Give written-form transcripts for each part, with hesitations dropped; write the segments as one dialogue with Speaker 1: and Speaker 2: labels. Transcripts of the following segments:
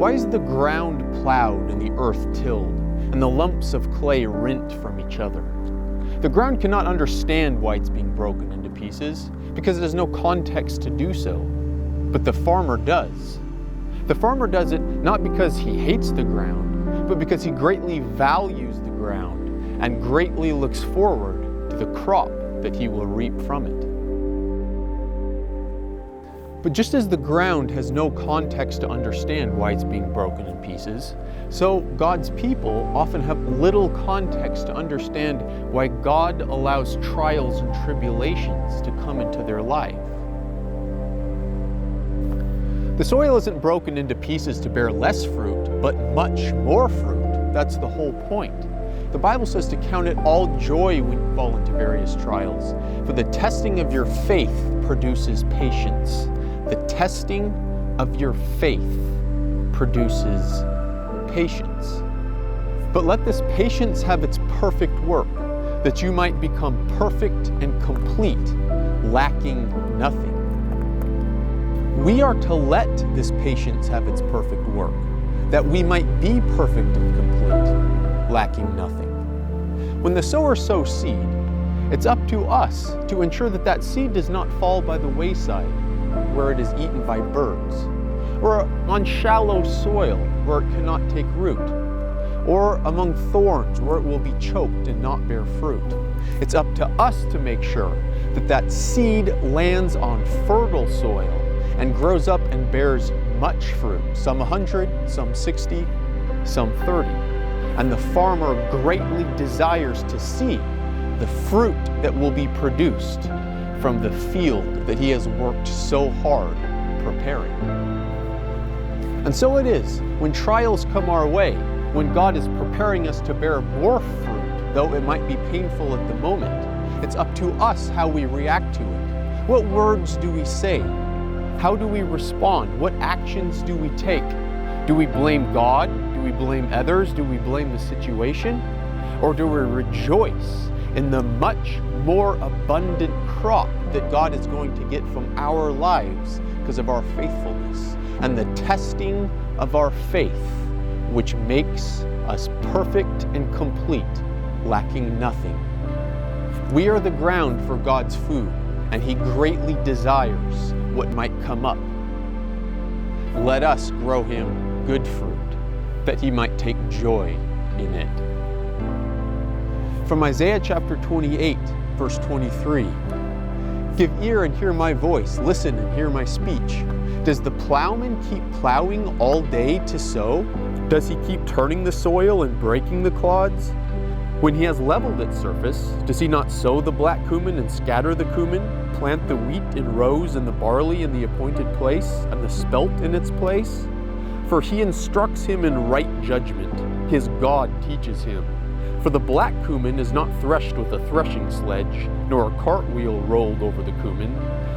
Speaker 1: Why is the ground plowed and the earth tilled, and the lumps of clay rent from each other? The ground cannot understand why it's being broken into pieces, because it has no context to do so. But the farmer does. The farmer does it not because he hates the ground, but because he greatly values the ground and greatly looks forward to the crop that he will reap from it. But just as the ground has no context to understand why it's being broken in pieces, so God's people often have little context to understand why God allows trials and tribulations to come into their life. The soil isn't broken into pieces to bear less fruit, but much more fruit. That's the whole point. The Bible says to count it all joy when you fall into various trials, for the testing of your faith produces patience. The testing of your faith produces patience. But let this patience have its perfect work, that you might become perfect and complete, lacking nothing. We are to let this patience have its perfect work, that we might be perfect and complete, lacking nothing. When the sower sows seed, it's up to us to ensure that that seed does not fall by the wayside, where it is eaten by birds, or on shallow soil where it cannot take root, or among thorns where it will be choked and not bear fruit. It's up to us to make sure that that seed lands on fertile soil and grows up and bears much fruit, some 100, some 60, some 30. And the farmer greatly desires to see the fruit that will be produced from the field that he has worked so hard preparing. And so it is when trials come our way, when God is preparing us to bear more fruit, though it might be painful at the moment. It's up to us how we react to it. What words do we say? How do we respond? What actions do we take? Do we blame God? Do we blame others? Do we blame the situation? Or do we rejoice in the much more abundant crop that God is going to get from our lives because of our faithfulness and the testing of our faith, which makes us perfect and complete, lacking nothing? We are the ground for God's food, and He greatly desires what might come up. Let us grow Him good fruit, that He might take joy in it. From Isaiah chapter 28, verse 23. Give ear and hear my voice, listen and hear my speech. Does the plowman keep plowing all day to sow? Does he keep turning the soil and breaking the clods? When he has leveled its surface, does he not sow the black cumin and scatter the cumin, plant the wheat in rows and the barley in the appointed place, and the spelt in its place? For he instructs him in right judgment, his God teaches him. For the black cumin is not threshed with a threshing sledge, nor a cartwheel rolled over the cumin,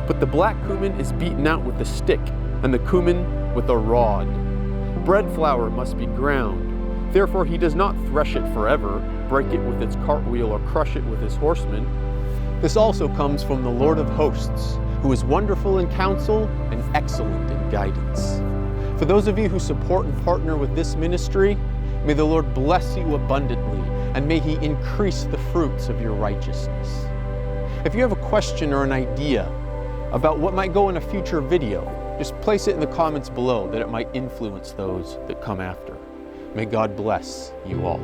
Speaker 1: but the black cumin is beaten out with a stick, and the cumin with a rod. Bread flour must be ground. Therefore he does not thresh it forever, break it with its cartwheel, or crush it with his horsemen. This also comes from the Lord of hosts, who is wonderful in counsel and excellent in guidance. For those of you who support and partner with this ministry, may the Lord bless you abundantly, and may He increase the fruits of your righteousness. If you have a question or an idea about what might go in a future video, just place it in the comments below that it might influence those that come after. May God bless you all.